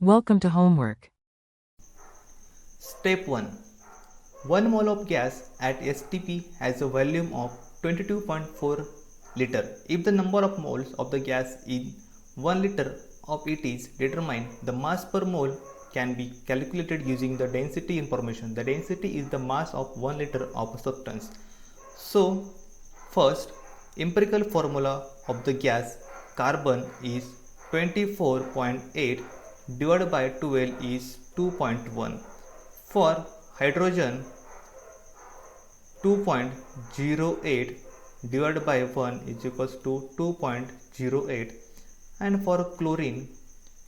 Welcome to homework. Step 1. 1 mole of gas at STP has a volume of 22.4 liter. If the number of moles of the gas in 1 liter of it is determined, the mass per mole can be calculated using the density information. The density is the mass of 1 liter of a substance. So, first, empirical formula of the gas carbon is 24.8 divided by 12 is 2.1. For hydrogen, 2.08 divided by 1 is equals to 2.08, and for chlorine,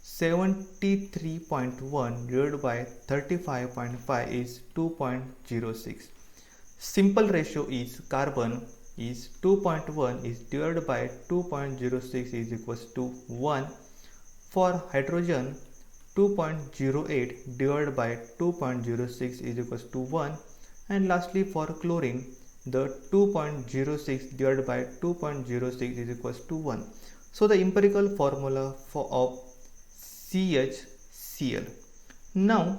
73.1 divided by 35.5 is 2.06. Simple ratio is carbon is 2.1 is divided by 2.06 is equals to 1. For hydrogen, 2.08 divided by 2.06 is equals to 1, and lastly for chlorine, the 2.06 divided by 2.06 is equals to 1. So the empirical formula of CHCl. Now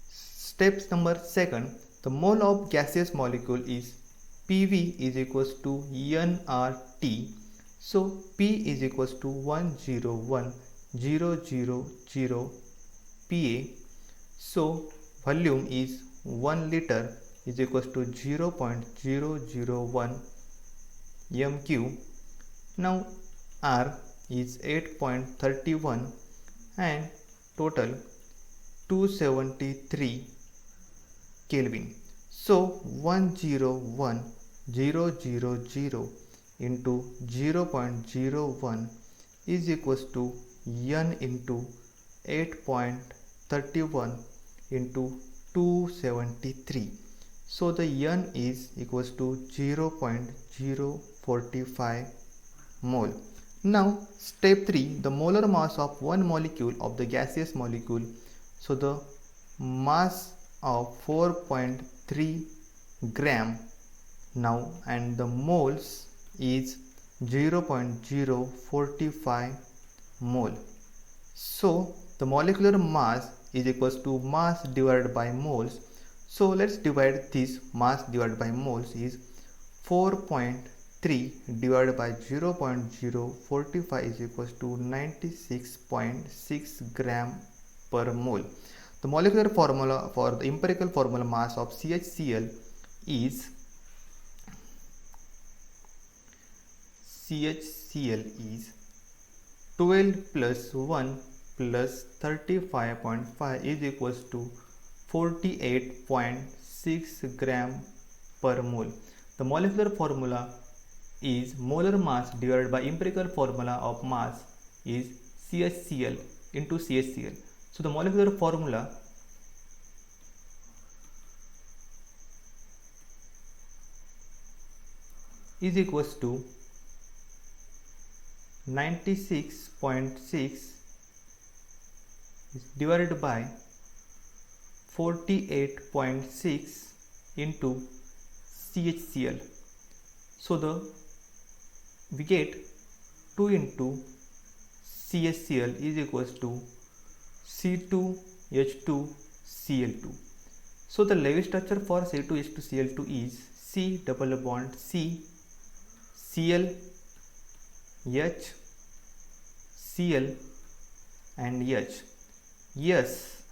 steps number 2. The mole of gaseous molecule is PV is equals to nRT. So P is equals to 101,000 Pa. So volume is 1 liter is equals to 0.001 m3. Now R is 8.31 and total 273 Kelvin. So 101,000 into 0.01 is equals to N into 8.31 into 273. So the N is equals to 0.045 mole. Now step 3, the molar mass of one molecule of the gaseous molecule. So the mass of 4.3 gram now, and the moles is 0.045 mole. So the molecular mass is equals to mass divided by moles. So let's divide this mass divided by moles is 4.3 divided by 0.045 is equals to 96.6 gram per mole. The molecular formula for the empirical formula mass of CHCl is 12 plus 1 plus 35.5 is equals to 48.6 gram per mole. The molecular formula is molar mass divided by empirical formula of mass is CHCl into CHCl. So the molecular formula is equals to 96.6 divided by 48.6 into CHCl. So we get 2 into CHCl is equals to C2H2Cl2. So the Lewis structure for C2H2Cl2 is C double bond C, Cl, H, Cl and H. Yes,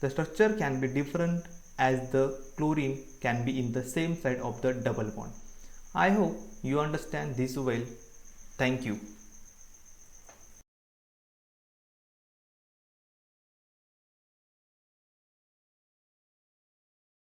the structure can be different as the chlorine can be in the same side of the double bond. I hope you understand this well. Thank you.